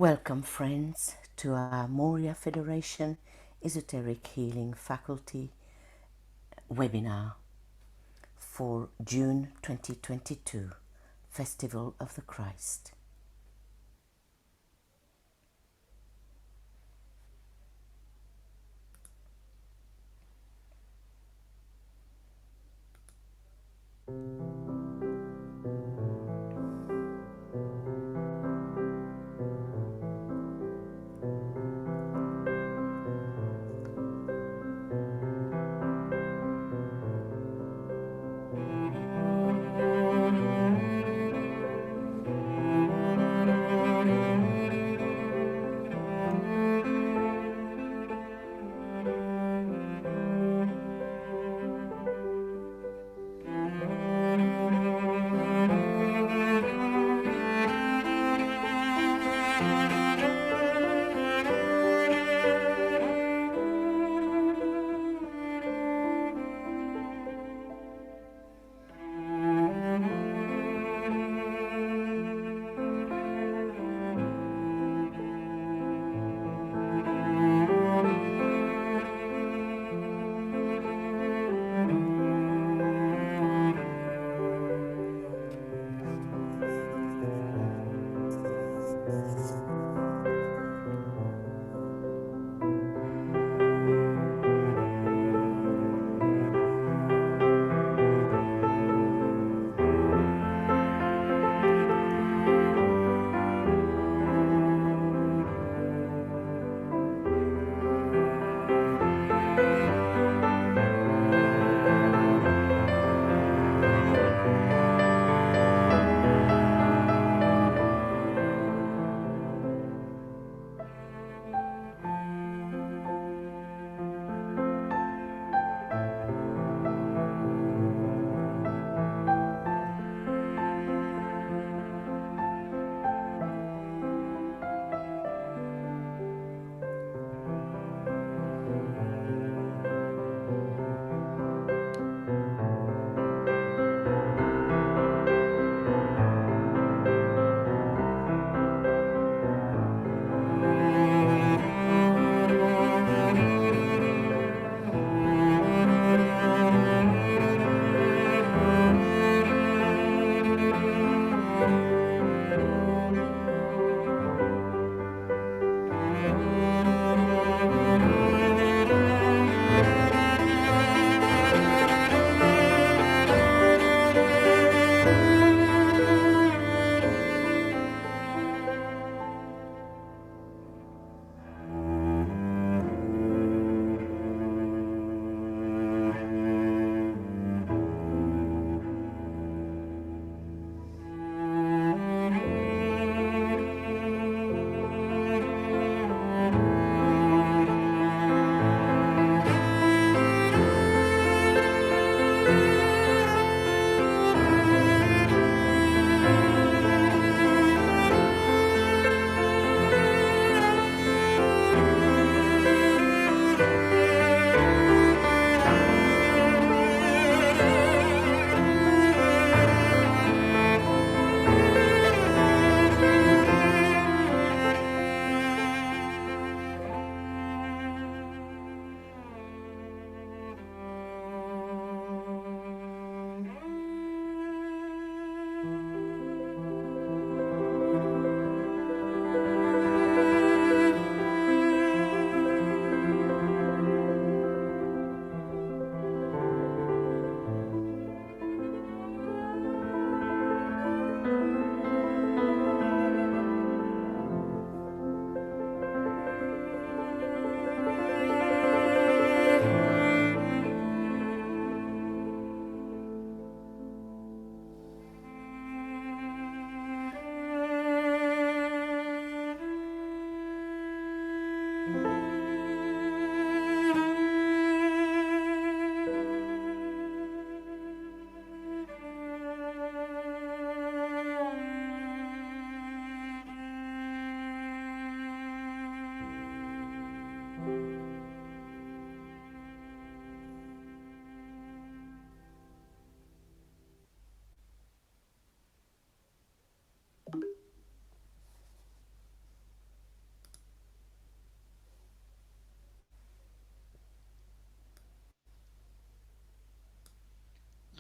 Welcome, friends, to our Moria Federation Esoteric Healing Faculty webinar for June 2022, Festival of the Christ.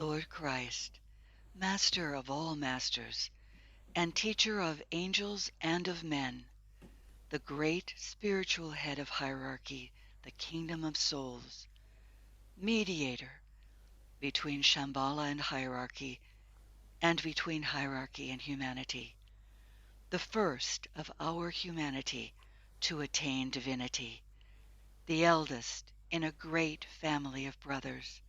Lord Christ, Master of all masters, and teacher of angels and of men, the great spiritual head of hierarchy, the kingdom of souls, mediator between Shambhala and hierarchy, and between hierarchy and humanity, the first of our humanity to attain divinity, the eldest in a great family of brothers.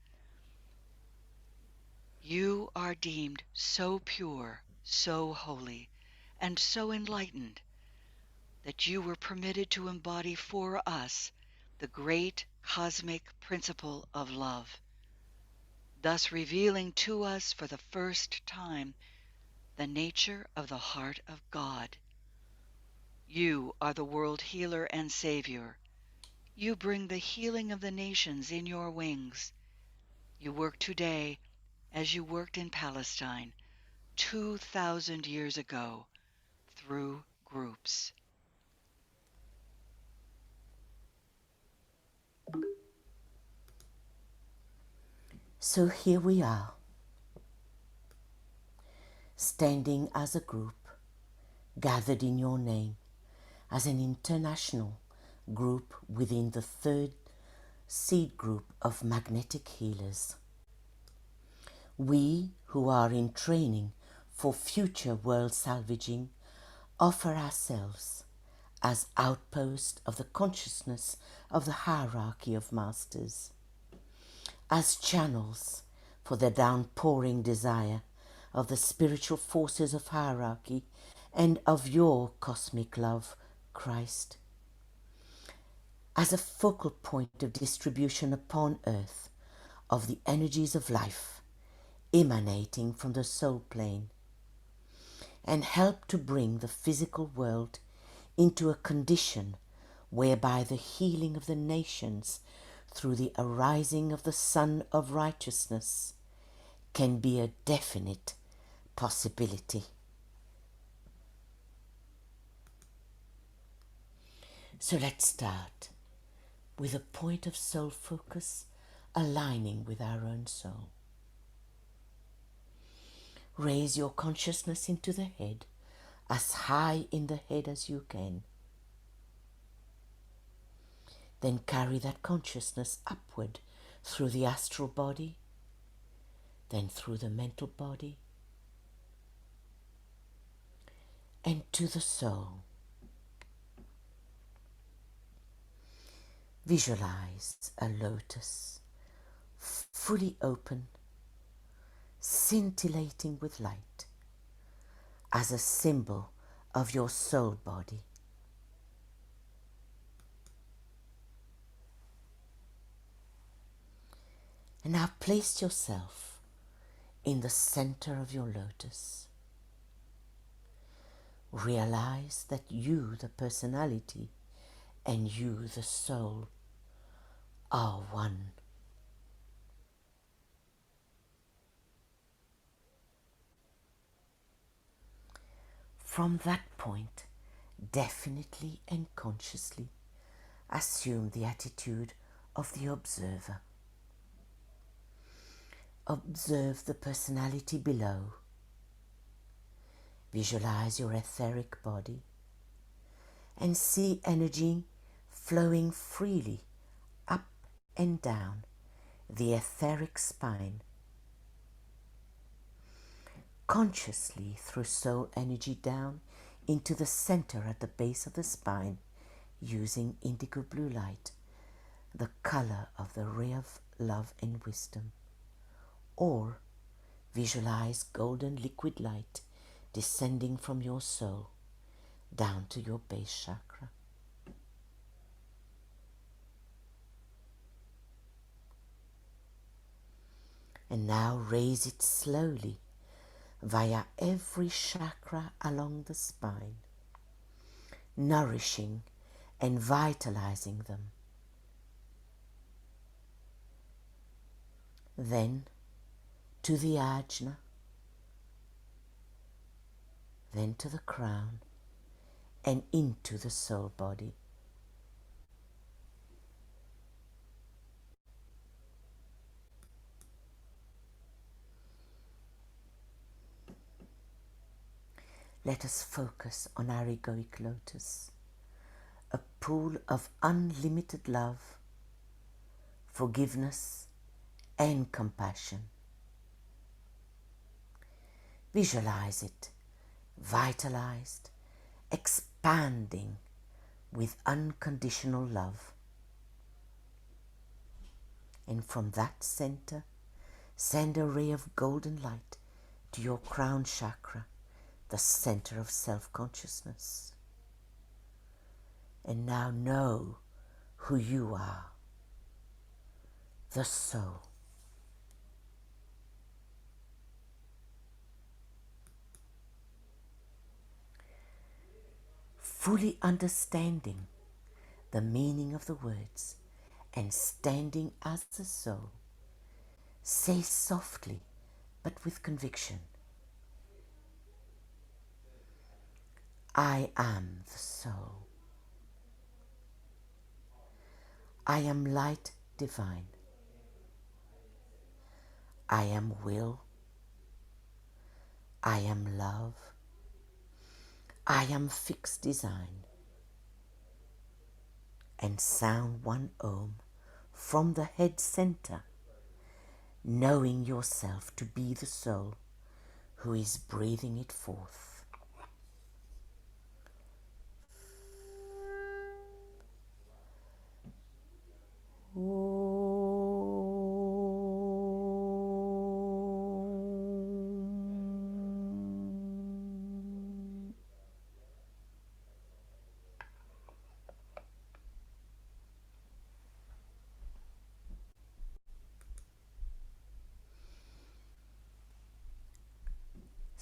You are deemed so pure, so holy, and so enlightened that you were permitted to embody for us the great cosmic principle of love, thus revealing to us for the first time the nature of the heart of God. You are the world healer and savior. You bring the healing of the nations in your wings. You work today as you worked in Palestine 2,000 years ago through groups. So here we are, standing as a group, gathered in your name, as an international group within the third seed group of magnetic healers. We who are in training for future world salvaging offer ourselves as outpost of the consciousness of the hierarchy of masters, as channels for the downpouring desire of the spiritual forces of hierarchy and of your cosmic love, Christ, as a focal point of distribution upon earth of the energies of life emanating from the soul plane, and help to bring the physical world into a condition whereby the healing of the nations through the arising of the Sun of Righteousness can be a definite possibility. So let's start with a point of soul focus aligning with our own soul. Raise your consciousness into the head, as high in the head as you can. Then carry that consciousness upward through the astral body, then through the mental body, and to the soul. Visualize a lotus, fully open, scintillating with light, as a symbol of your soul body. And now place yourself in the center of your lotus. Realize that you, the personality, and you, the soul, are one. From that point, definitely and consciously assume the attitude of the observer. Observe the personality below. Visualize your etheric body and see energy flowing freely up and down the etheric spine, consciously through soul energy down into the center at the base of the spine using indigo blue light, the color of the ray of love and wisdom. Or visualize golden liquid light descending from your soul down to your base chakra. And now raise it slowly via every chakra along the spine, nourishing and vitalizing them. Then to the ajna, then to the crown, and into the soul body. let us focus on our egoic lotus, a pool of unlimited love, forgiveness, and compassion. Visualize it, vitalized, expanding with unconditional love. And from that center, send a ray of golden light to your crown chakra, the center of self-consciousness. And now know who you are, the soul. Fully understanding the meaning of the words and standing as the soul, say softly but with conviction, I am the soul. I am light divine. I am will. I am love. I am fixed design. And sound one Om from the head center, knowing yourself to be the soul who is breathing it forth.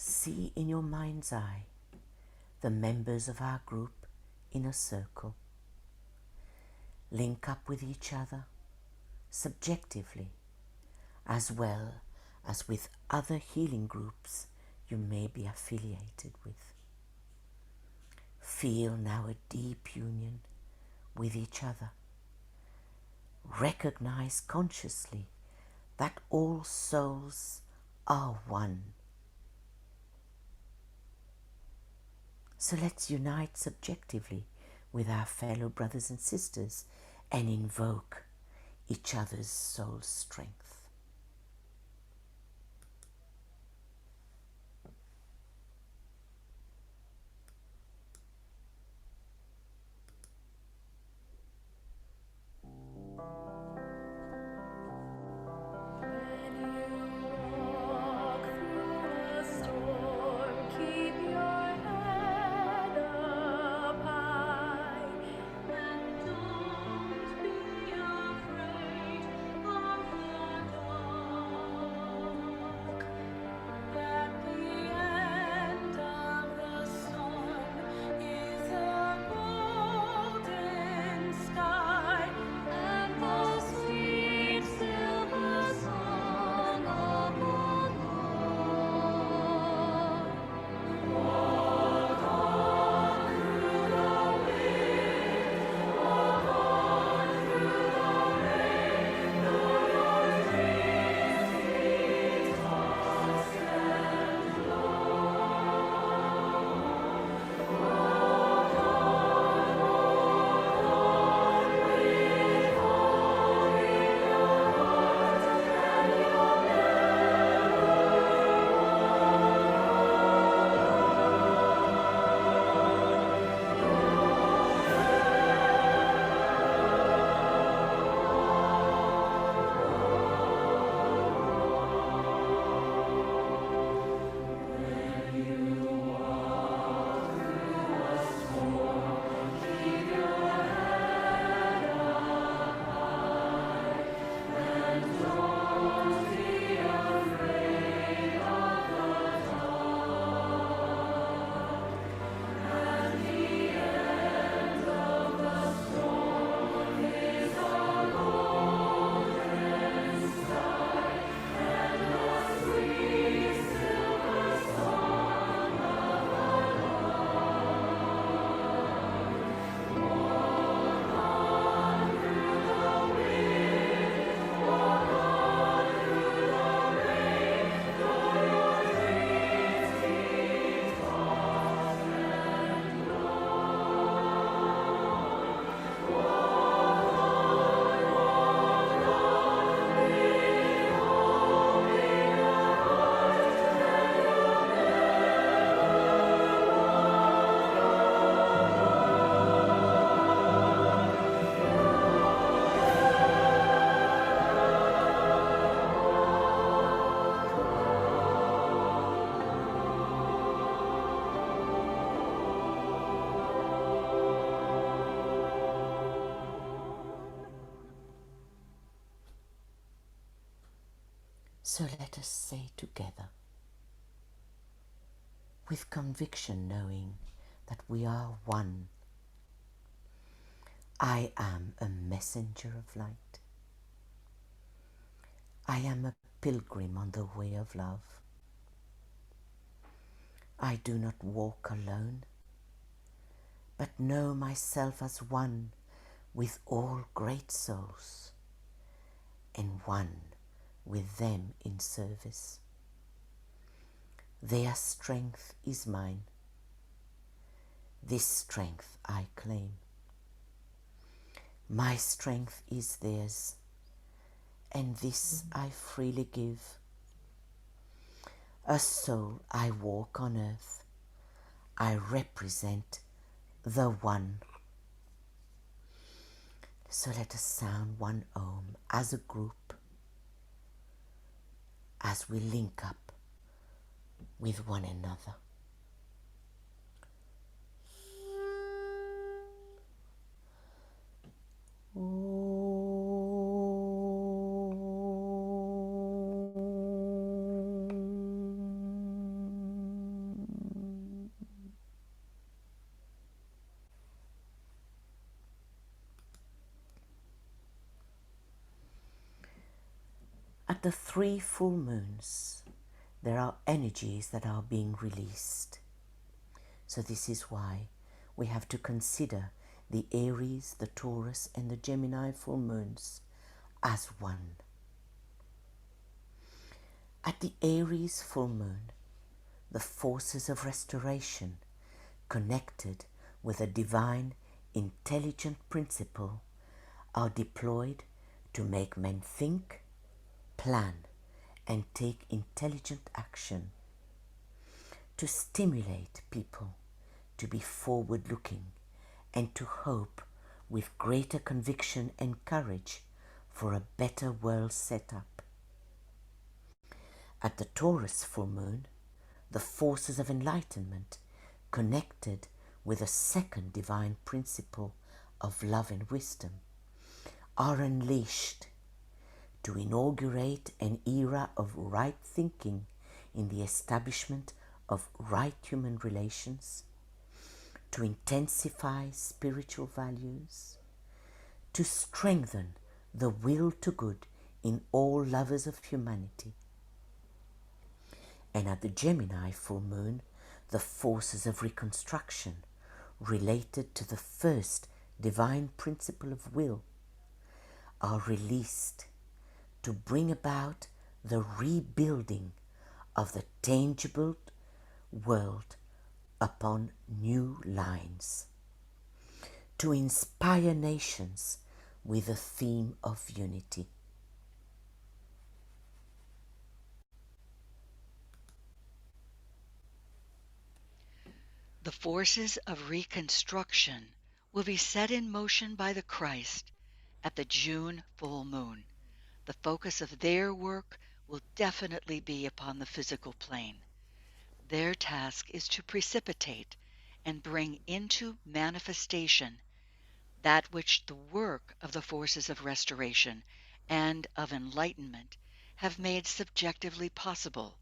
See in your mind's eye the members of our group in a circle. Link up with each other subjectively, as well as with other healing groups you may be affiliated with. Feel now a deep union with each other. Recognize consciously that all souls are one. So let's unite subjectively with our fellow brothers and sisters and invoke each other's soul strength. So let us say together, with conviction knowing that we are one, I am a messenger of light. I am a pilgrim on the way of love. I do not walk alone, but know myself as one with all great souls, and one with them in service. Their strength is mine. This strength I claim. My strength is theirs, and this I freely give. A soul I walk on earth, I represent the One. So let us sound one Om as a group, as we link up with one another. At the 3 full moons, there are energies that are being released. So this is why we have to consider the Aries, the Taurus, and the Gemini full moons as one. At the Aries full moon, the forces of restoration connected with a divine, intelligent principle are deployed to make men think, plan, and take intelligent action, to stimulate people to be forward-looking and to hope with greater conviction and courage for a better world setup. At the Taurus full moon, the forces of enlightenment connected with a second divine principle of love and wisdom are unleashed to inaugurate an era of right thinking in the establishment of right human relations, to intensify spiritual values, to strengthen the will to good in all lovers of humanity. And at the Gemini full moon, the forces of reconstruction related to the first divine principle of will are released to bring about the rebuilding of the tangible world upon new lines, to inspire nations with a theme of unity. The forces of reconstruction will be set in motion by the Christ at the June full moon. The focus of their work will definitely be upon the physical plane. Their task is to precipitate and bring into manifestation that which the work of the forces of restoration and of enlightenment have made subjectively possible.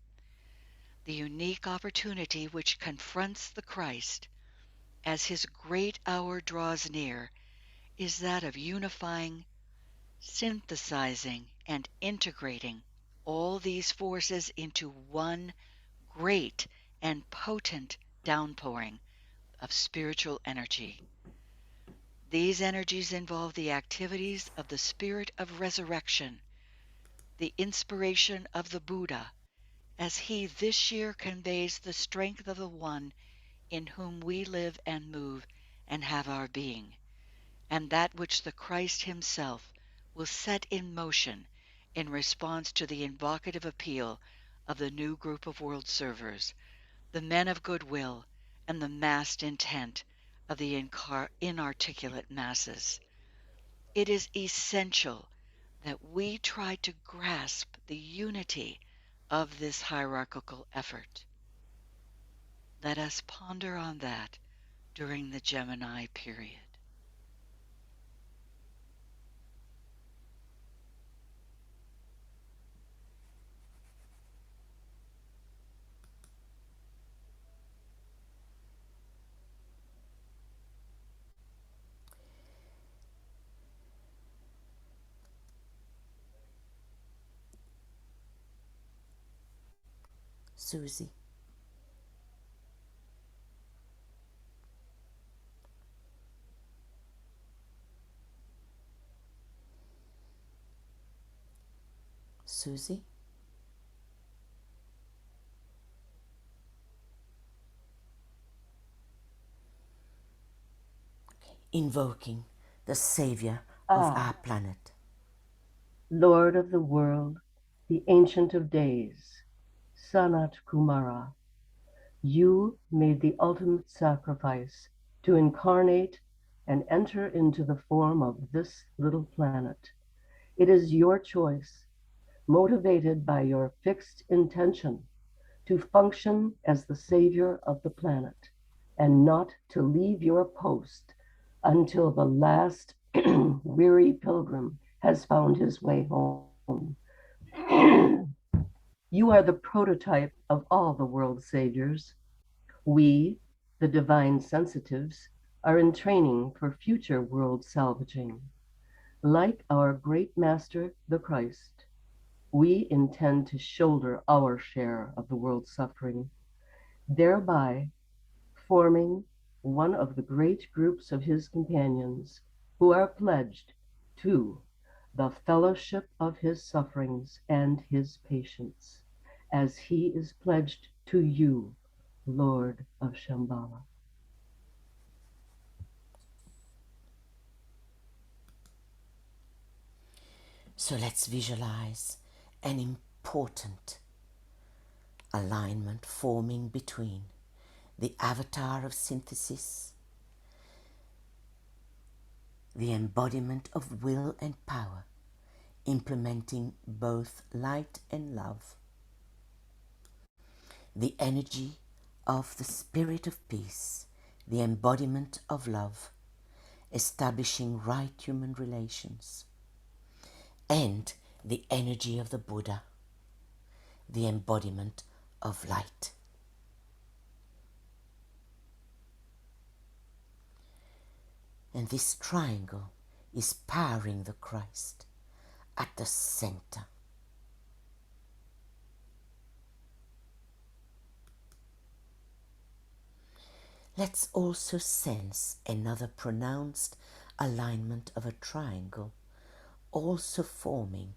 The unique opportunity which confronts the Christ as his great hour draws near is that of unifying, synthesizing, and integrating all these forces into one great and potent downpouring of spiritual energy. These energies involve the activities of the spirit of resurrection, the inspiration of the Buddha, as he this year conveys the strength of the One in whom we live and move and have our being, and that which the Christ himself will set in motion in response to the invocative appeal of the new group of world servers, the men of goodwill, and the massed intent of the inarticulate masses. It is essential that we try to grasp the unity of this hierarchical effort. Let us ponder on that during the Gemini period. Susie. Susie? Okay. Invoking the savior of our planet. Lord of the world, the Ancient of Days, Sanat Kumara, you made the ultimate sacrifice to incarnate and enter into the form of this little planet. It is your choice, motivated by your fixed intention, to function as the savior of the planet and not to leave your post until the last weary pilgrim has found his way home. You are the prototype of all the world's saviors. We, the divine sensitives, are in training for future world salvaging. Like our great master, the Christ, we intend to shoulder our share of the world's suffering, thereby forming one of the great groups of his companions who are pledged to the fellowship of his sufferings and his patience, as he is pledged to you, Lord of Shambhala. So let's visualize an important alignment forming between the avatar of synthesis, the embodiment of will and power, implementing both light and love, the energy of the spirit of peace, the embodiment of love, establishing right human relations, and the energy of the Buddha, the embodiment of light. And this triangle is powering the Christ at the center. Let's also sense another pronounced alignment of a triangle also forming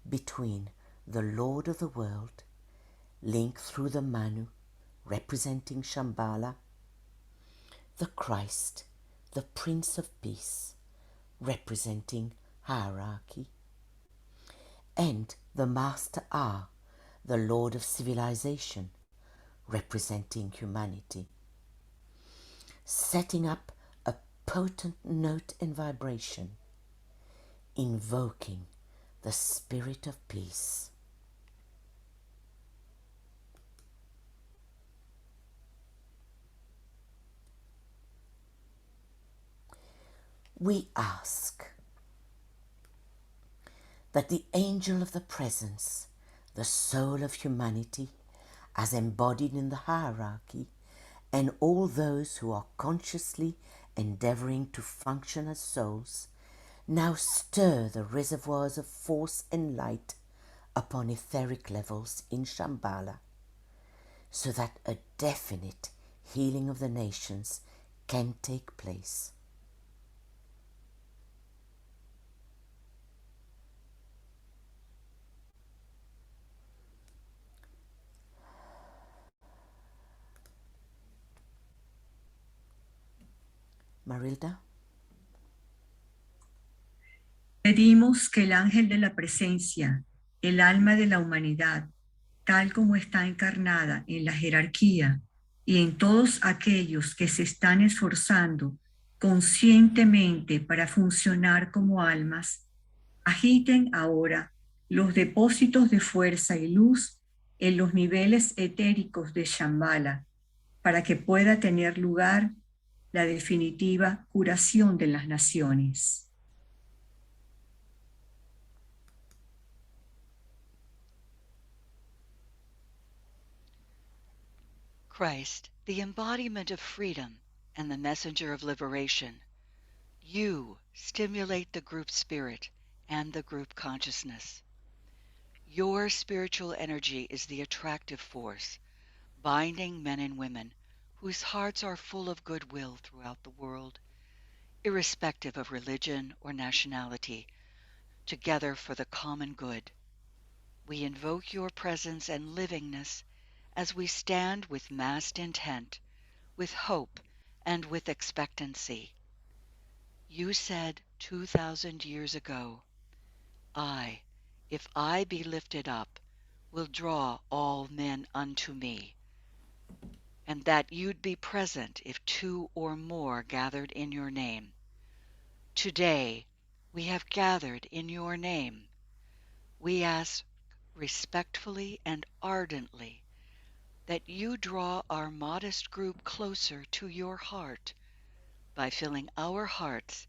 between the Lord of the world, linked through the Manu, representing Shambhala, the Christ, the Prince of Peace, representing hierarchy, and the Master Ah, the Lord of Civilization, representing humanity, setting up a potent note and vibration, invoking the spirit of peace. We ask that the angel of the presence, the soul of humanity, as embodied in the hierarchy, and all those who are consciously endeavoring to function as souls, now stir the reservoirs of force and light upon etheric levels in Shambhala, so that a definite healing of the nations can take place. Marilda? Pedimos que el ángel de la presencia, el alma de la humanidad, tal como está encarnada en la jerarquía y en todos aquellos que se están esforzando conscientemente para funcionar como almas, agiten ahora los depósitos de fuerza y luz en los niveles etéricos de Shambhala para que pueda tener lugar la definitiva curación de las naciones. Christ, the embodiment of freedom and the messenger of liberation, you stimulate the group spirit and the group consciousness. Your spiritual energy is the attractive force, binding men and women whose hearts are full of goodwill throughout the world, irrespective of religion or nationality, together for the common good. We invoke your presence and livingness as we stand with massed intent, with hope, and with expectancy. You said 2,000 years ago, I, if I be lifted up, will draw all men unto me, and that you'd be present if two or more gathered in your name. Today we have gathered in your name. We ask respectfully and ardently that you draw our modest group closer to your heart by filling our hearts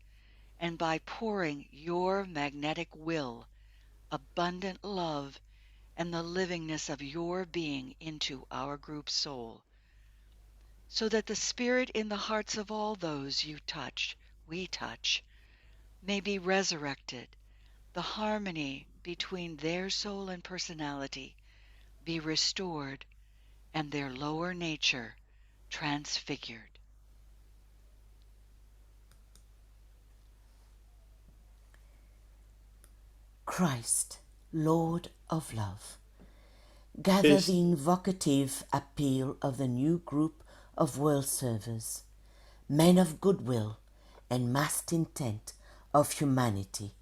and by pouring your magnetic will, abundant love, and the livingness of your being into our group's soul, so that the spirit in the hearts of all those we touch, may be resurrected, the harmony between their soul and personality be restored, and their lower nature transfigured. Christ, Lord of love, gather Christ, the invocative appeal of the new group of world servers, men of goodwill and massed intent of humanity.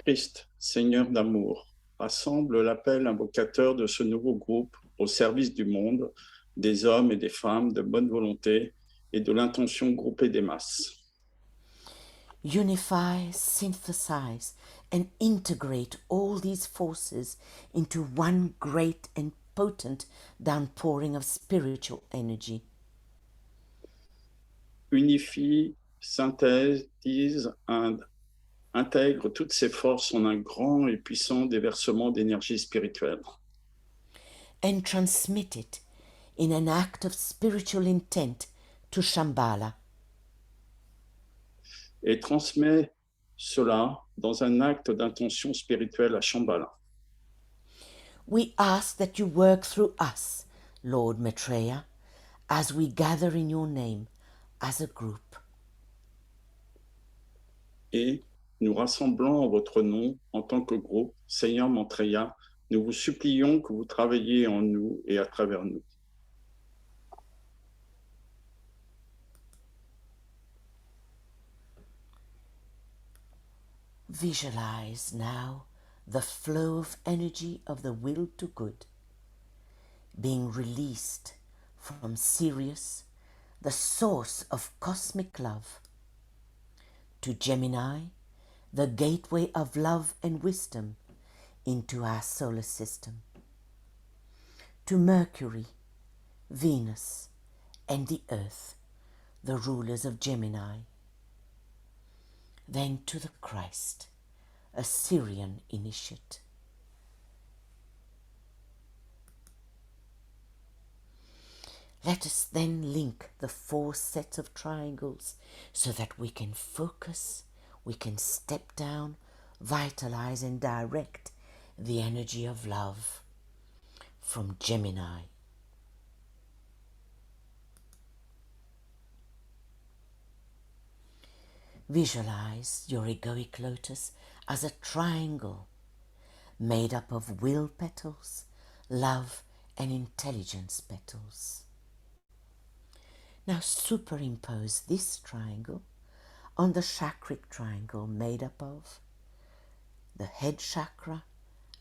Christ, Seigneur d'amour, rassemble l'appel invocateur de ce nouveau groupe au service du monde, des hommes et des femmes de bonne volonté et de l'intention groupée des masses. Unify, synthesize, and integrate all these forces into one great and potent downpouring of spiritual energy. Unifie, synthétise, intègre toutes ces forces en un grand et puissant déversement d'énergie spirituelle. And transmit it in an act of spiritual intent to Shambhala. Et transmet cela dans un acte d'intention spirituelle à Shambhala. We ask that you work through us, Lord Maitreya, as we gather in your name as a group. Et nous rassemblant en votre nom en tant que groupe, Seigneur Maitreya, nous vous supplions que vous travailliez en nous et à travers nous. Visualize now the flow of energy of the will to good being released from Sirius, the source of cosmic love, to Gemini, the gateway of love and wisdom into our solar system, to Mercury, Venus, and the Earth, the rulers of Gemini, then to the Christ, a Syrian initiate. Let us then link the 4 sets of triangles so that we can focus, we can step down, vitalize and direct the energy of love from Gemini. Visualize your egoic lotus as a triangle made up of will petals, love and intelligence petals. Now superimpose this triangle on the chakric triangle made up of the head chakra,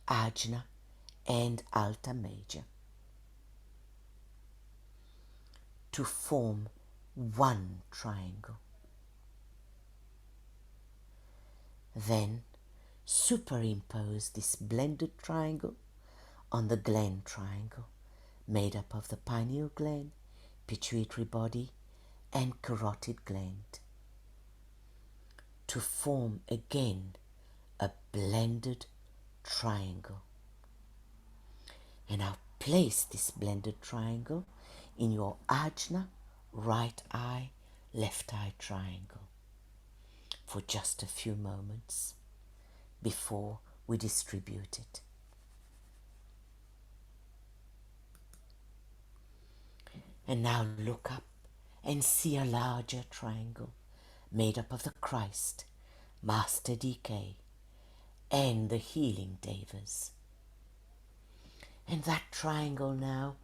Ajna and Alta Major to form one triangle. Then superimpose this blended triangle on the gland triangle made up of the pineal gland, pituitary body and carotid gland to form again a blended triangle. And now place this blended triangle in your Ajna, right eye, left eye triangle for just a few moments before we distribute it. And now look up and see a larger triangle made up of the Christ, Master DK, and the healing Devas. And that triangle now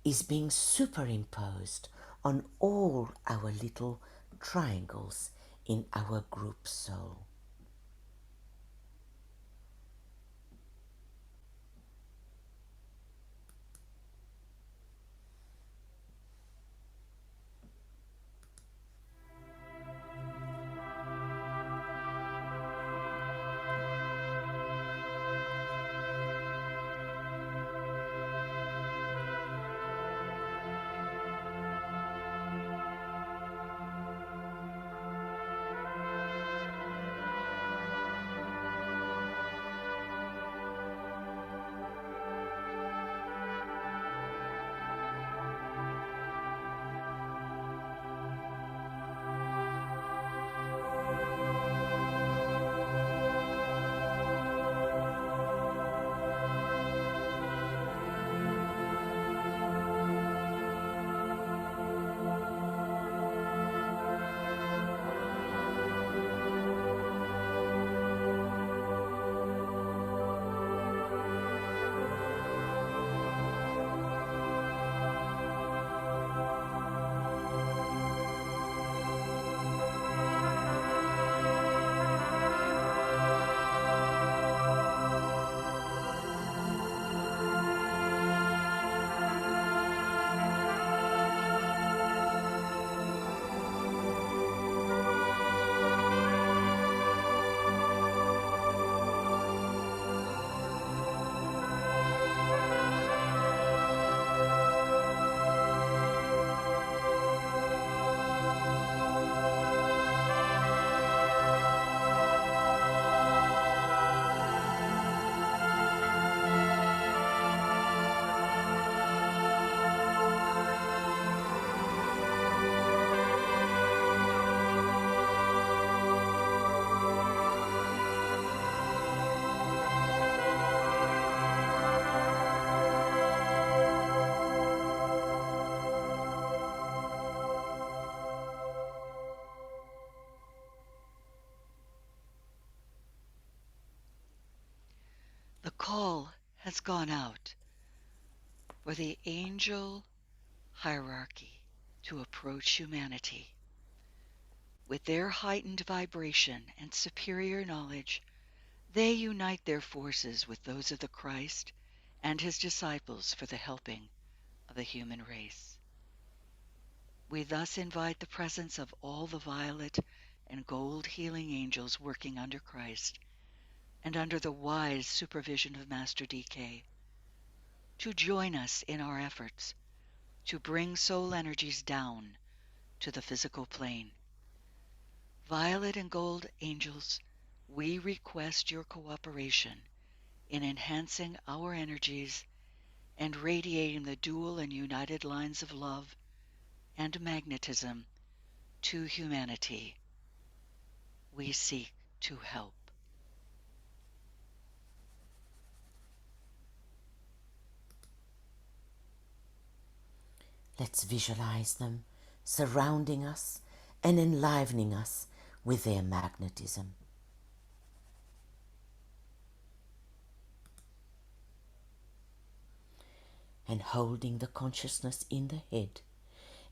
is being superimposed on all our little triangles in our group soul. The call has gone out for the angel hierarchy to approach humanity. With their heightened vibration and superior knowledge, they unite their forces with those of the Christ and his disciples for the helping of the human race. We thus invite the presence of all the violet and gold healing angels working under Christ and under the wise supervision of Master DK to join us in our efforts to bring soul energies down to the physical plane. Violet and gold angels, we request your cooperation in enhancing our energies and radiating the dual and united lines of love and magnetism to humanity. We seek to help. Let's visualize them surrounding us and enlivening us with their magnetism. And holding the consciousness in the head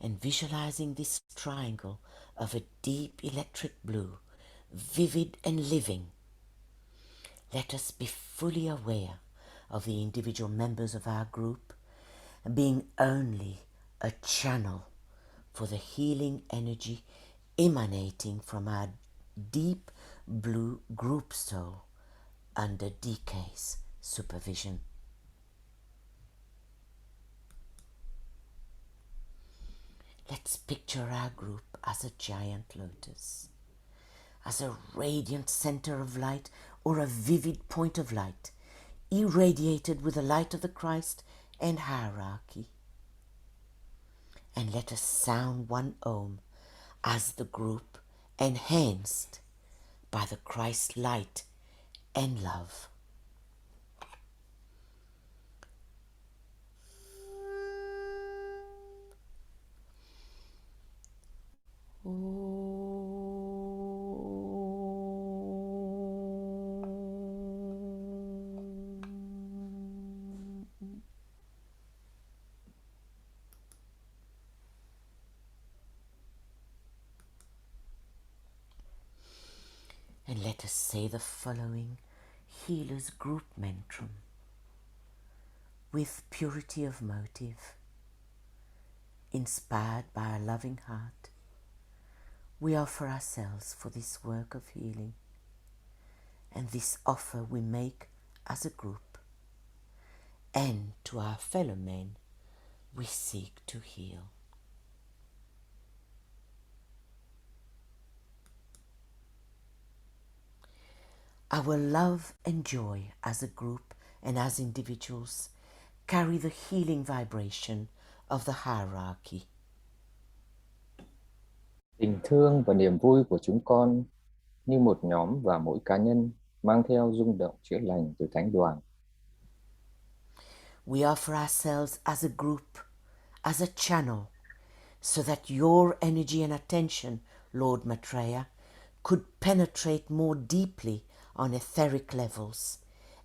and visualizing this triangle of a deep electric blue, vivid and living, let us be fully aware of the individual members of our group, being only a channel for the healing energy emanating from our deep blue group soul under DK's supervision. Let's picture our group as a giant lotus, as a radiant center of light or a vivid point of light, irradiated with the light of the Christ and hierarchy. And let us sound one Om as the group, enhanced by the Christ light and love. And let us say the following Healers Group Mantram with purity of motive, inspired by a loving heart. We offer ourselves for this work of healing, and this offer we make as a group, and to our fellow men we seek to heal. Our love and joy as a group and as individuals carry the healing vibration of the hierarchy. Tình thương và niềm vui của chúng con như một nhóm và mỗi cá nhân mang theo rung động chữa lành từ thánh đoàn. We offer ourselves as a group, as a channel, so that your energy and attention, Lord Maitreya, could penetrate more deeply on etheric levels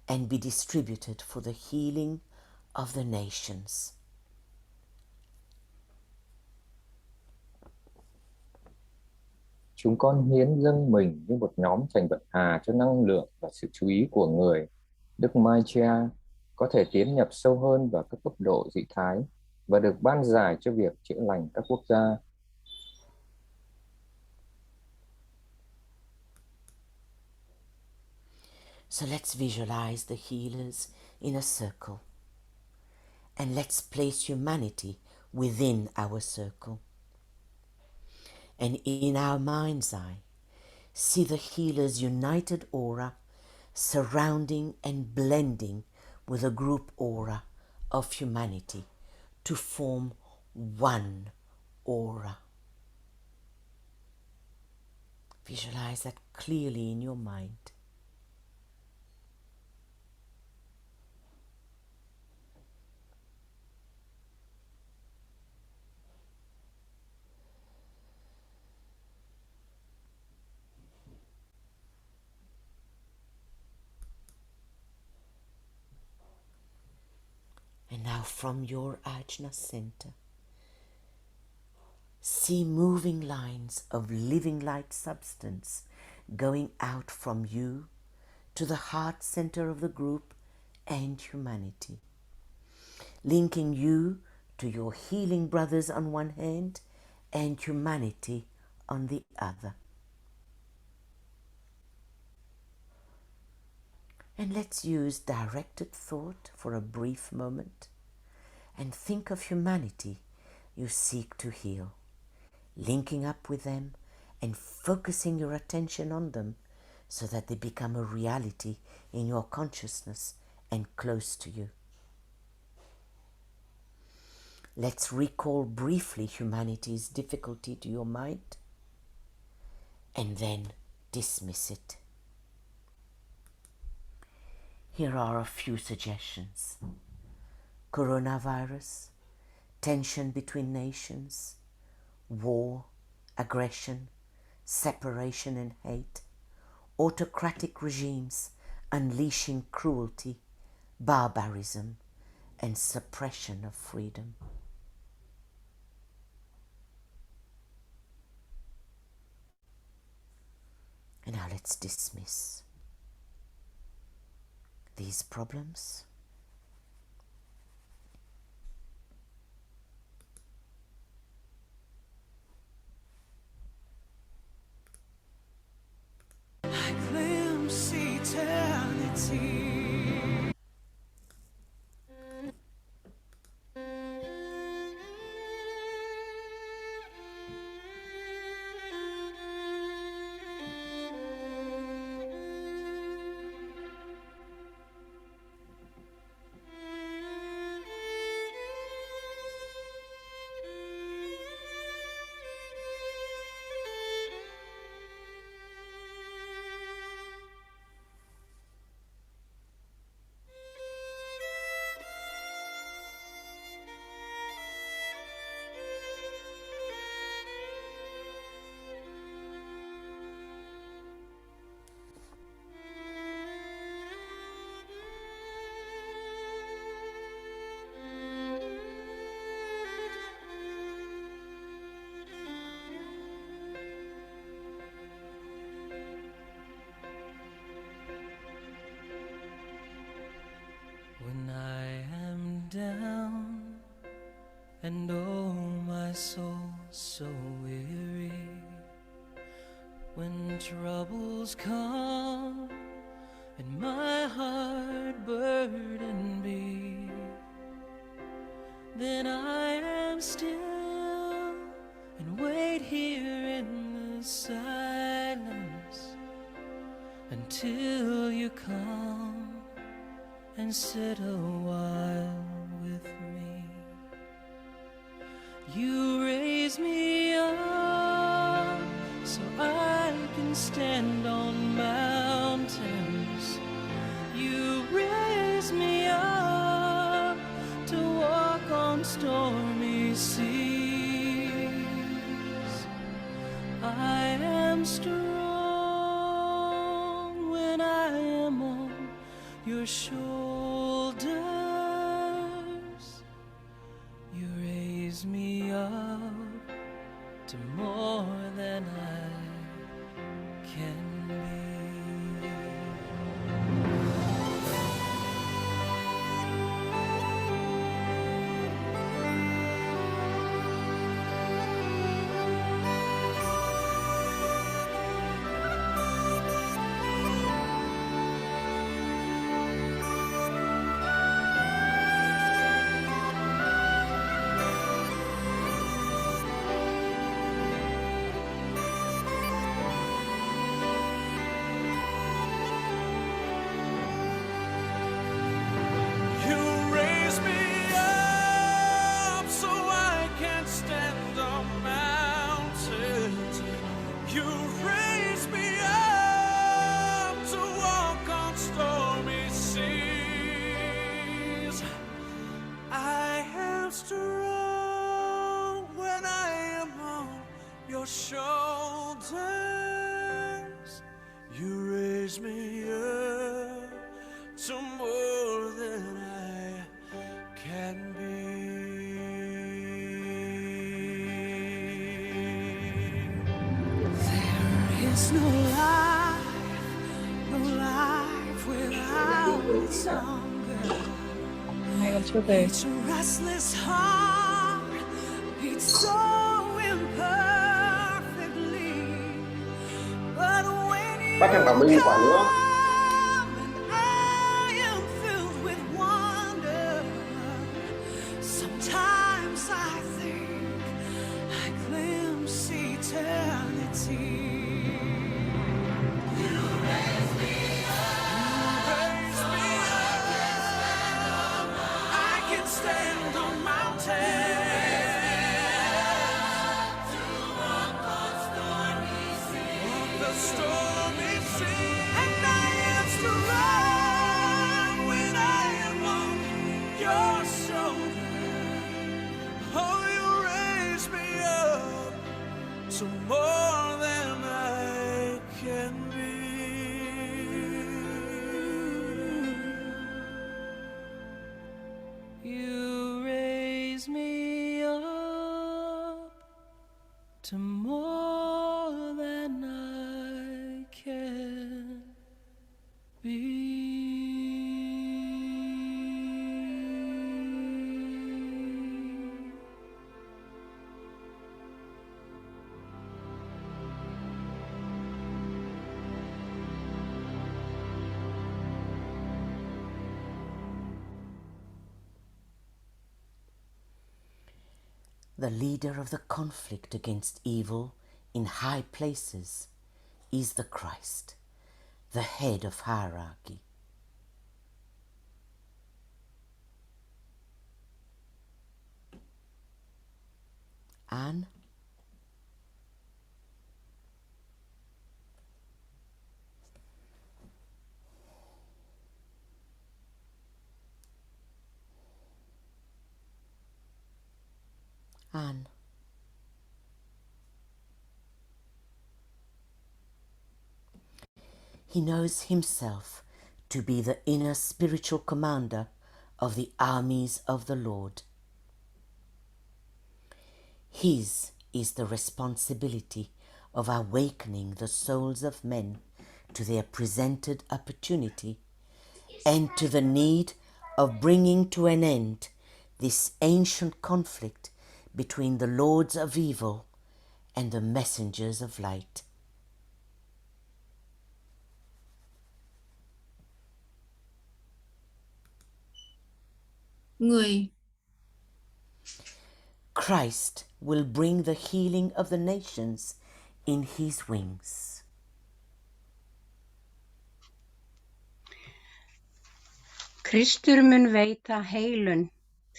and be distributed for the healing of the nations. Chúng con hiến dâng mình như một nhóm thành vận hà cho năng lượng và sự chú ý của người. Đức Maitreya có thể tiến nhập sâu hơn vào các cấp độ dị thái và được ban giải cho việc chữa lành các quốc gia. So let's visualize the healers in a circle, and let's place humanity within our circle. And in our mind's eye, see the healer's united aura surrounding and blending with a group aura of humanity to form one aura. Visualize that clearly in your mind. And now from your ajna center, see moving lines of living light substance going out from you to the heart center of the group and humanity, linking you to your healing brothers on one hand and humanity on the other. And let's use directed thought for a brief moment and think of humanity you seek to heal, linking up with them and focusing your attention on them so that they become a reality in your consciousness and close to you. Let's recall briefly humanity's difficulty to your mind and then dismiss it. Here are a few suggestions. Coronavirus, tension between nations, war, aggression, separation and hate, autocratic regimes unleashing cruelty, barbarism, and suppression of freedom. And now let's dismiss these problems. I glimpse eternity. down, and oh, my soul so weary. When troubles come and my heart burden be, then I am still and wait here in the silence until you come and sit a while with me. You raise me up so I can stand on mountains. You raise me up to walk on stormy seas. I am strong when I am on your shoulders. You raise me up to more than I can be. You raise me up so I can stand on mountains. You raise me up to walk on stormy seas. I am strong when I am on your shoulders. You raise me up to more than I can be. There is no life without its hunger. Hai còn chưa về. Each restless heart beats so imperfectly, but when you Bác em bảo mình quả nữa. come and I am filled with wonder, sometimes I think I glimpse eternity. You raise me up. I can stand on mountains. Walk the stormy sea. And I am strong when I am on your shoulder. Oh, you raise me up to more than I can be. You raise me up to more than I can be. The leader of the conflict against evil in high places is the Christ, the head of hierarchy. Anne? Anne. He knows himself to be the inner spiritual commander of the armies of the Lord. His is the responsibility of awakening the souls of men to their presented opportunity and to the need of bringing to an end this ancient conflict between the lords of evil and the messengers of light. Người Christ will bring the healing of the nations in his wings. Kristur mun veita heilun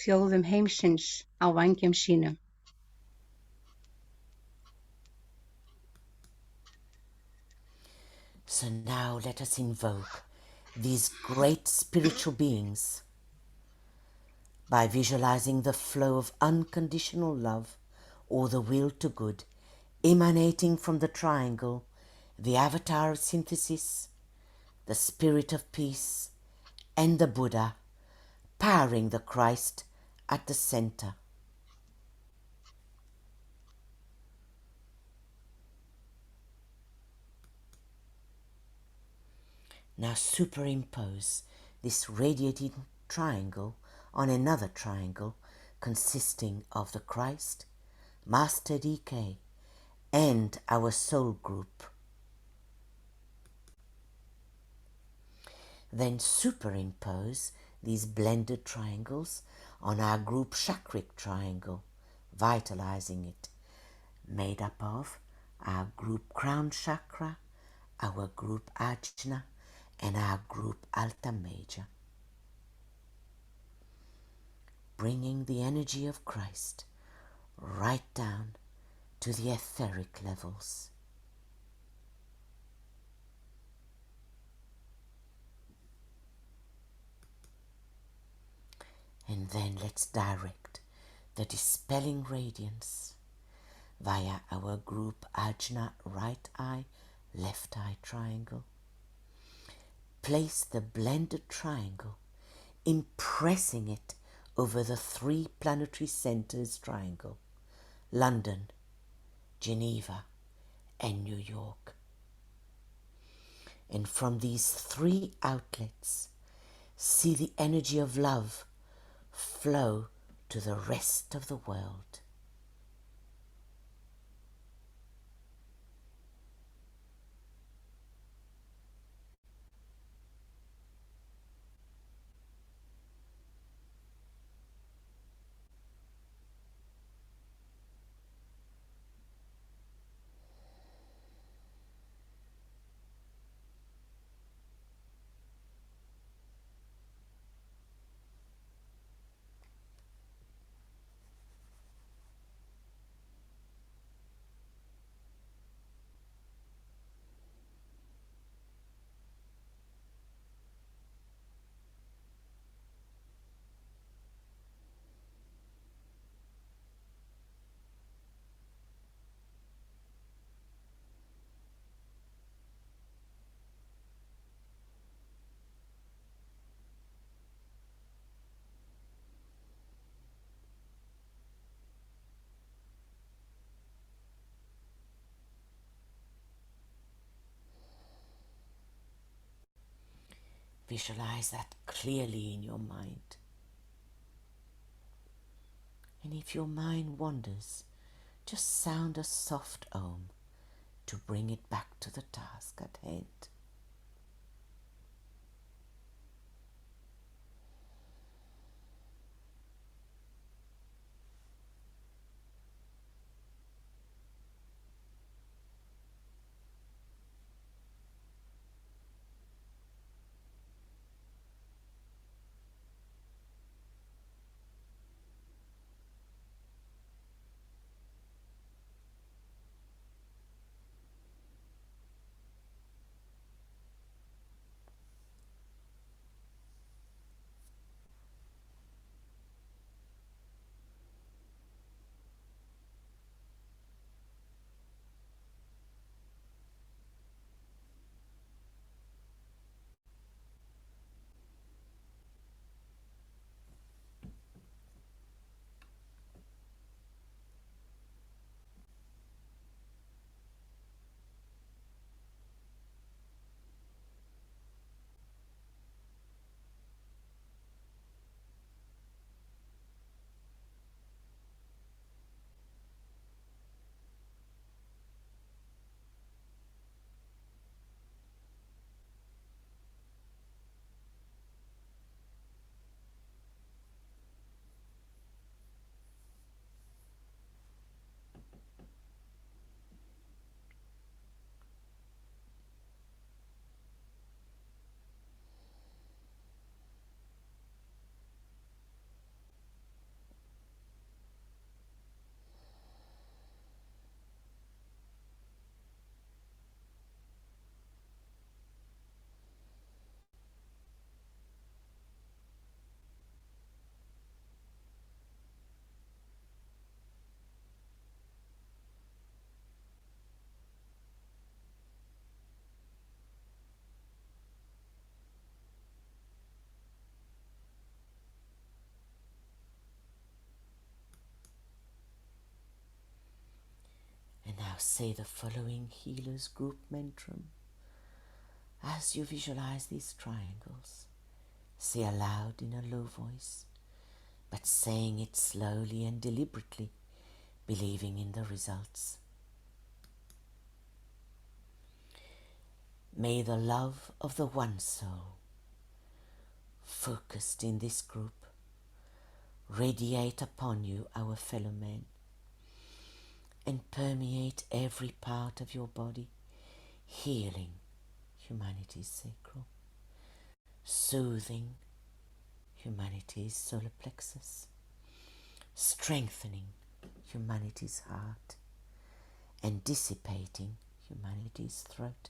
þjóðum heimsins á vængjum sínum. So now let us invoke these great spiritual beings by visualizing the flow of unconditional love or the will to good emanating from the triangle, the avatar of synthesis, the spirit of peace, and the Buddha, powering the Christ at the center. Now superimpose this radiating triangle on another triangle consisting of the Christ, Master DK, and our soul group. Then superimpose these blended triangles on our group chakric triangle, vitalizing it, made up of our group crown chakra, our group ajna, and our group alta major. Bringing the energy of Christ right down to the etheric levels. And then let's direct the dispelling radiance via our group Ajna right eye, left eye triangle. Place the blended triangle, impressing it over the 3 planetary centers triangle, London, Geneva, and New York. And from these 3 outlets, see the energy of love flow to the rest of the world. Visualize that clearly in your mind. And if your mind wanders, just sound a soft Om to bring it back to the task at hand. say the following Healers Group Mantram. As you visualize these triangles, say aloud in a low voice, but saying it slowly and deliberately, believing in the results. May the love of the one soul, focused in this group, radiate upon you, our fellow men, and permeate every part of your body, healing humanity's sacral, soothing humanity's solar plexus, strengthening humanity's heart, and dissipating humanity's throat,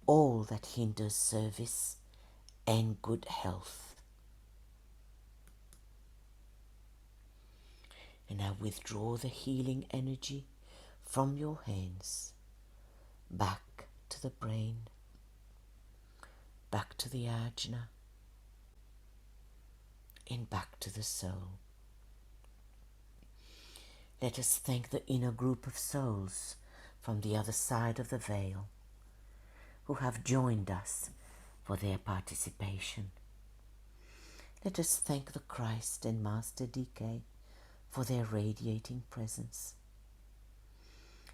all that hinders service and good health. And now withdraw the healing energy from your hands, back to the brain, back to the ajna, and back to the soul. Let us thank the inner group of souls from the other side of the veil who have joined us for their participation. Let us thank the Christ and Master DK for their radiating presence.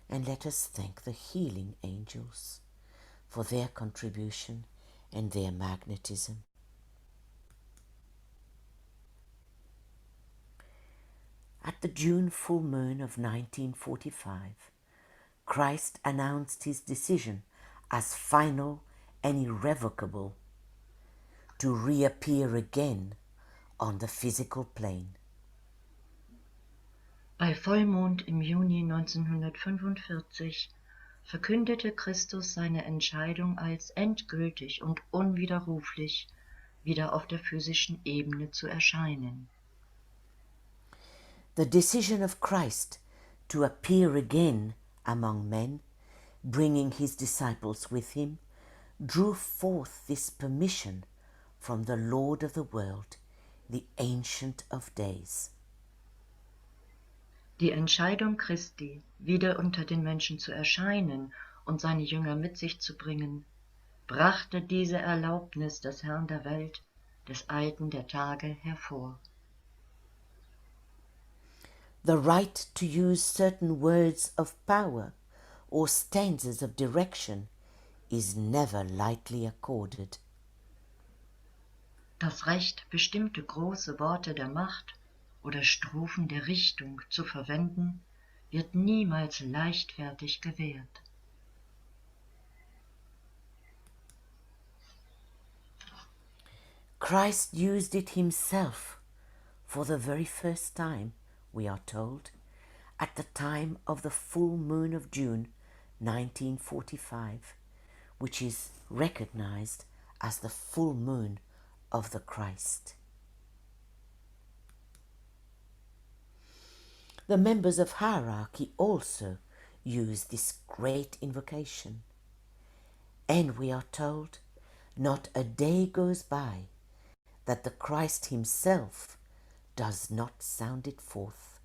And let us thank the healing angels for their contribution and their magnetism. At the June full moon of 1945, Christ announced his decision as final and irrevocable to reappear again on the physical plane. Bei Vollmond im Juni 1945 verkündete Christus seine Entscheidung als endgültig und unwiderruflich wieder auf der physischen Ebene zu erscheinen. The decision of Christ to appear again among men, bringing his disciples with him, drew forth this permission from the Lord of the world, the Ancient of Days. Die Entscheidung Christi, wieder unter den Menschen zu erscheinen und seine Jünger mit sich zu bringen, brachte diese Erlaubnis des Herrn der Welt, des Alten der Tage, hervor. The right to use certain words of power or stanzas of direction is never lightly accorded. Das Recht, bestimmte große Worte der Macht oder Strophen der Richtung zu verwenden, wird niemals leichtfertig gewährt. Christ used it himself for the very first time, we are told, at the time of the full moon of June 1945, which is recognized as the full moon of the Christ. The members of hierarchy also use this great invocation. And we are told, not a day goes by that the Christ himself does not sound it forth.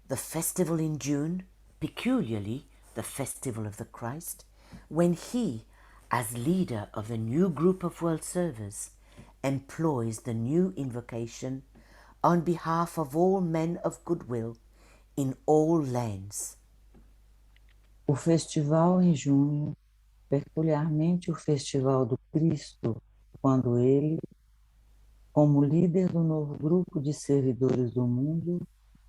The festival in June, peculiarly the festival of the Christ, when he, as leader of a new group of world servers, employs the new invocation on behalf of all men of goodwill in all lands. O festival em junho, peculiarmente o festival do Cristo, quando ele, como líder do novo grupo de servidores do mundo,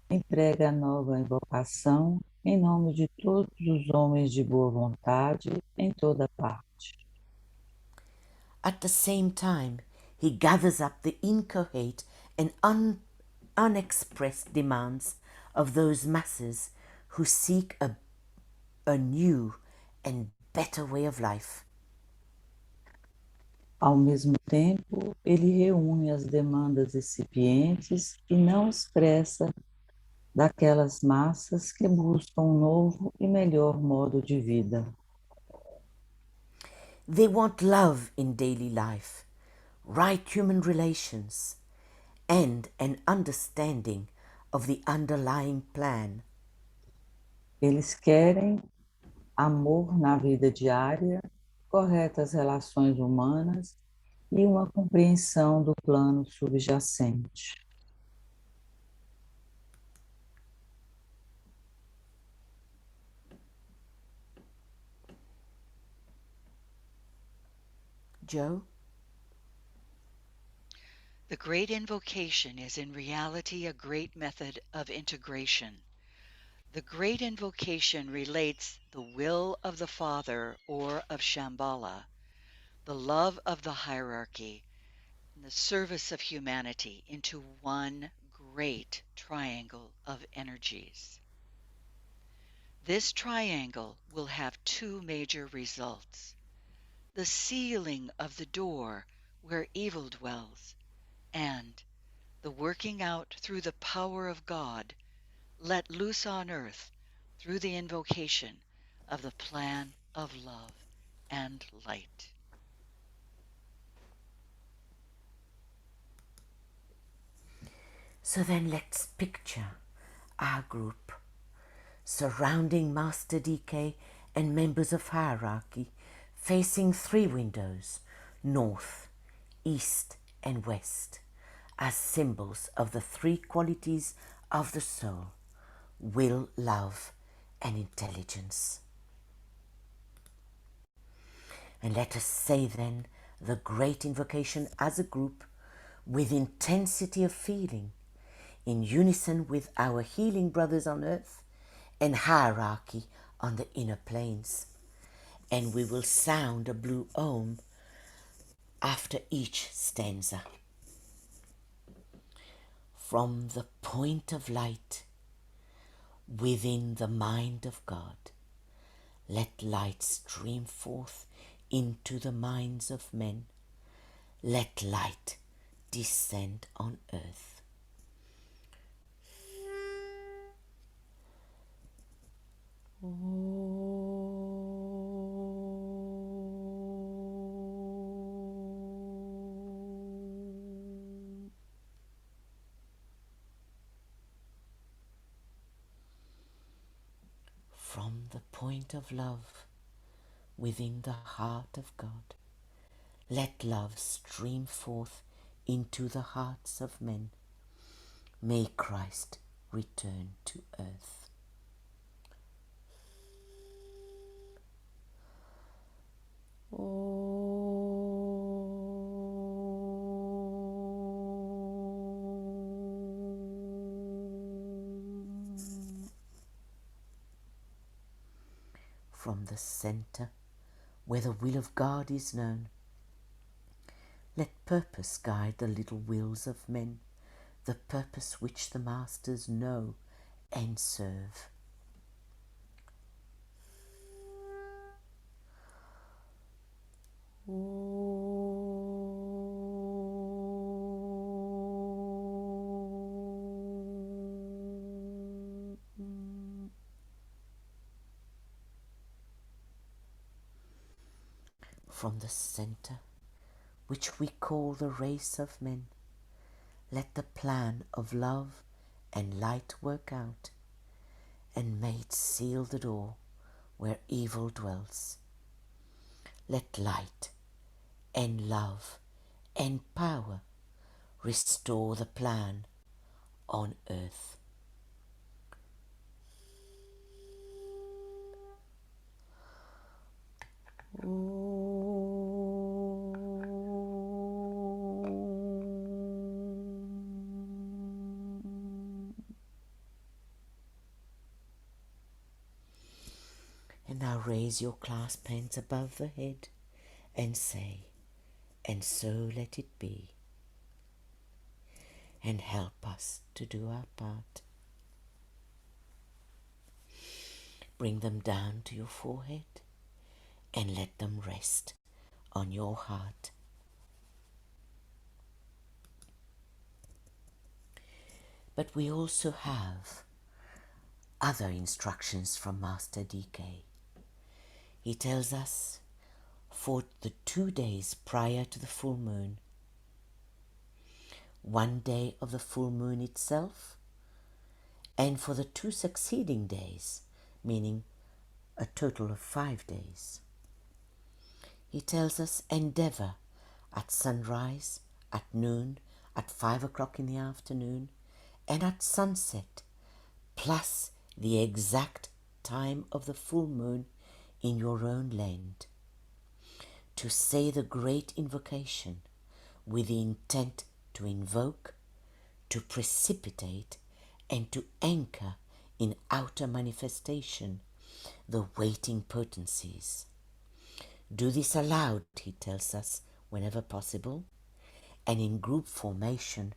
emprega a nova invocação em nome de todos os homens de boa vontade em toda parte. At the same time, he gathers up the inchoate and unexpressed demands of those masses who seek a new and better way of life. Ao mesmo tempo, ele reúne as demandas incipientes e não expressa daquelas massas que buscam um novo e melhor modo de vida. They want love in daily life, right human relations, and an understanding of the underlying plan. Eles querem amor na vida diária, corretas relações humanas e uma compreensão do plano subjacente. Joe? The great invocation is in reality a great method of integration. The great invocation relates the will of the Father or of Shambhala, the love of the hierarchy, and the service of humanity into one great triangle of energies. This triangle will have two major results: the sealing of the door where evil dwells, and the working out through the power of God let loose on earth through the invocation of the plan of love and light. So then let's picture our group surrounding Master DK and members of hierarchy, facing three windows, north, east and west, as symbols of the three qualities of the soul: will, love and intelligence. And let us say then the great invocation as a group, with intensity of feeling, in unison with our healing brothers on earth and hierarchy on the inner planes. And we will sound a blue Om after each stanza. From the point of light within the mind of God, let light stream forth into the minds of men. Let light descend on earth. From the point of love within the heart of God, let love stream forth into the hearts of men. May Christ return to earth. From the center where the will of God is known, let purpose guide the little wills of men, the purpose which the masters know and serve. From the center, which we call the race of men, let the plan of love and light work out, and may it seal the door where evil dwells. Let light and love and power restore the plan on earth. And now raise your clasp hands above the head and say, and so let it be. And help us to do our part. Bring them down to your forehead and let them rest on your heart. But we also have other instructions from Master DK. He tells us for the 2 days prior to the full moon, one day of the full moon itself, and for the 2 succeeding days, meaning a total of 5 days. He tells us endeavor at sunrise, at noon, at 5 o'clock in the afternoon, and at sunset, plus the exact time of the full moon in your own land, to say the great invocation with the intent to invoke, to precipitate, and to anchor in outer manifestation the waiting potencies. Do this aloud, he tells us, whenever possible, and in group formation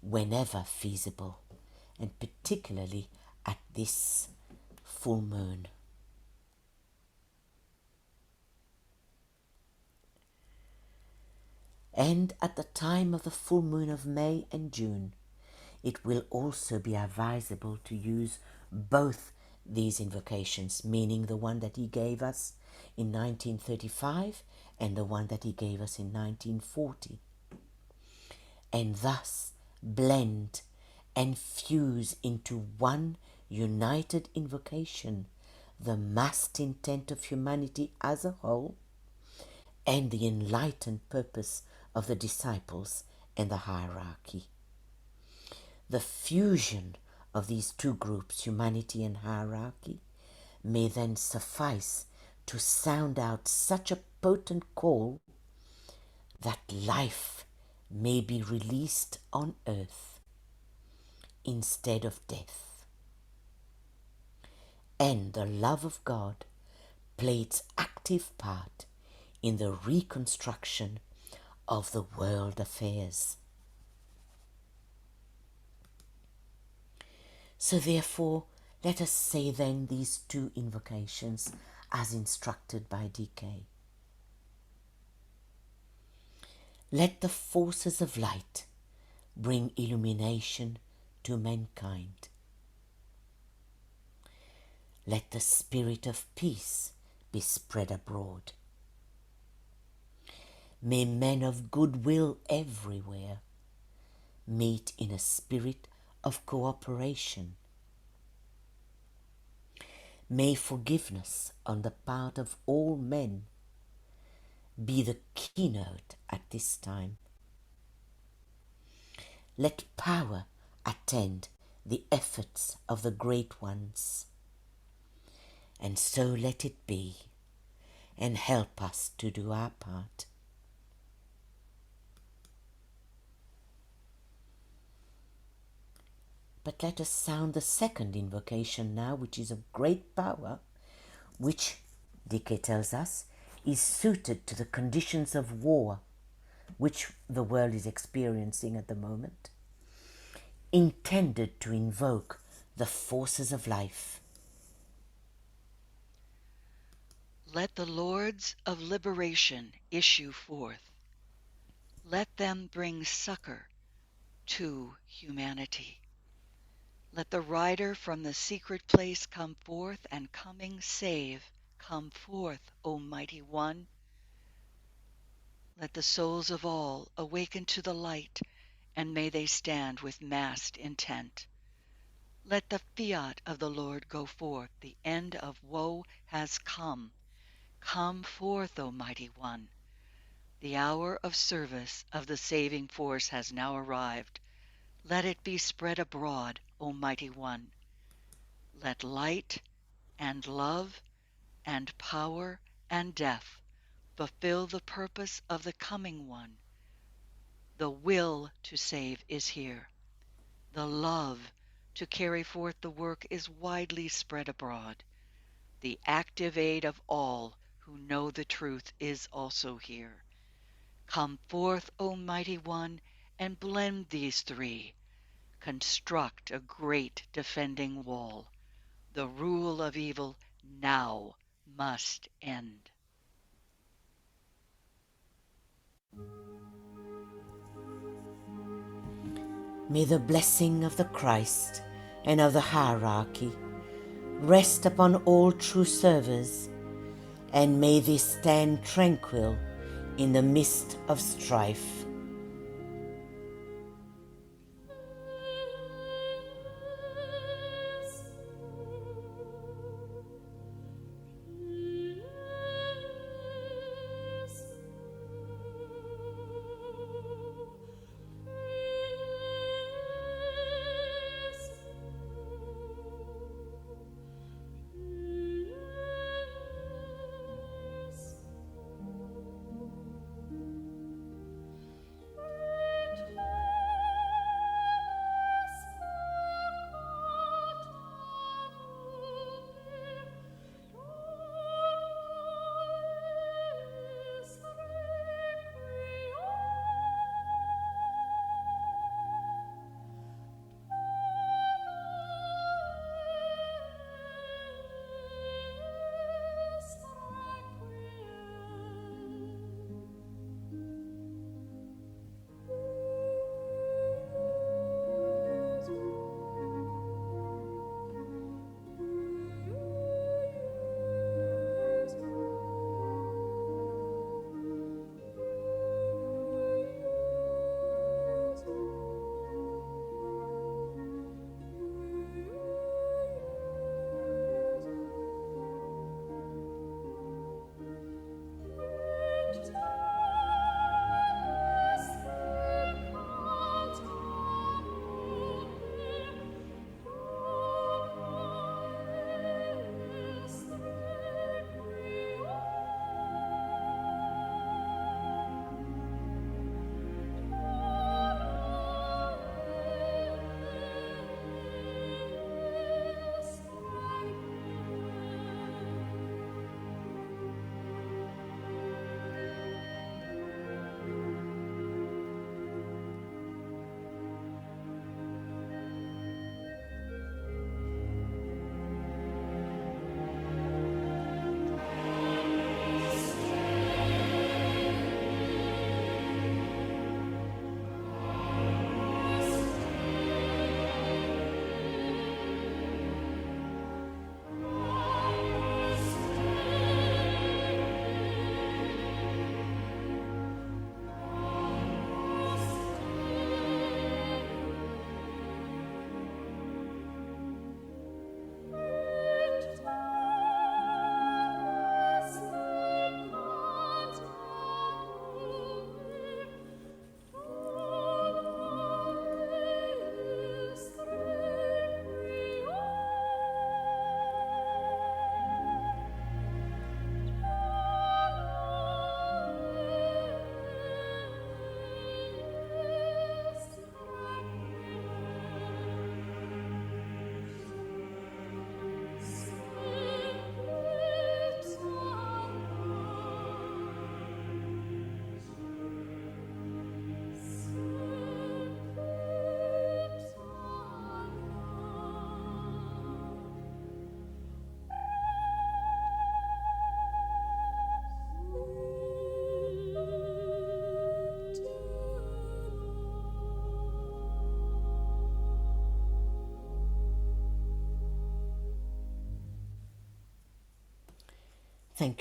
whenever feasible, and particularly at this full moon. And at the time of the full moon of May and June, it will also be advisable to use both these invocations, meaning the one that he gave us in 1935 and the one that he gave us in 1940, and thus blend and fuse into one united invocation the massed intent of humanity as a whole and the enlightened purpose of the disciples and the hierarchy. The fusion of these two groups, humanity and hierarchy, may then suffice to sound out such a potent call that life may be released on earth instead of death, and the love of God play its active part in the reconstruction of the world affairs. So therefore, let us say then these two invocations as instructed by DK. Let the forces of light bring illumination to mankind. Let the spirit of peace be spread abroad. May men of goodwill everywhere meet in a spirit of cooperation. May forgiveness on the part of all men be the keynote at this time. Let power attend the efforts of the great ones, and so let it be, and help us to do our part. But let us sound the second invocation now, which is of great power, which, DK tells us, is suited to the conditions of war which the world is experiencing at the moment, intended to invoke the forces of life. Let the Lords of Liberation issue forth. Let them bring succor to humanity. Let the rider from the secret place come forth, and coming save. Come forth, O Mighty One. Let the souls of all awaken to the light, and may they stand with massed intent. Let the fiat of the Lord go forth. The end of woe has come. Come forth, O Mighty One. The hour of service of the saving force has now arrived. Let it be spread abroad, O Mighty One. Let light and love and power and death fulfill the purpose of the coming one. The will to save is here. The love to carry forth the work is widely spread abroad. The active aid of all who know the truth is also here. Come forth, O Mighty One, and blend these three. Construct a great defending wall. The rule of evil now must end. May the blessing of the Christ and of the hierarchy rest upon all true servers, and may they stand tranquil in the midst of strife.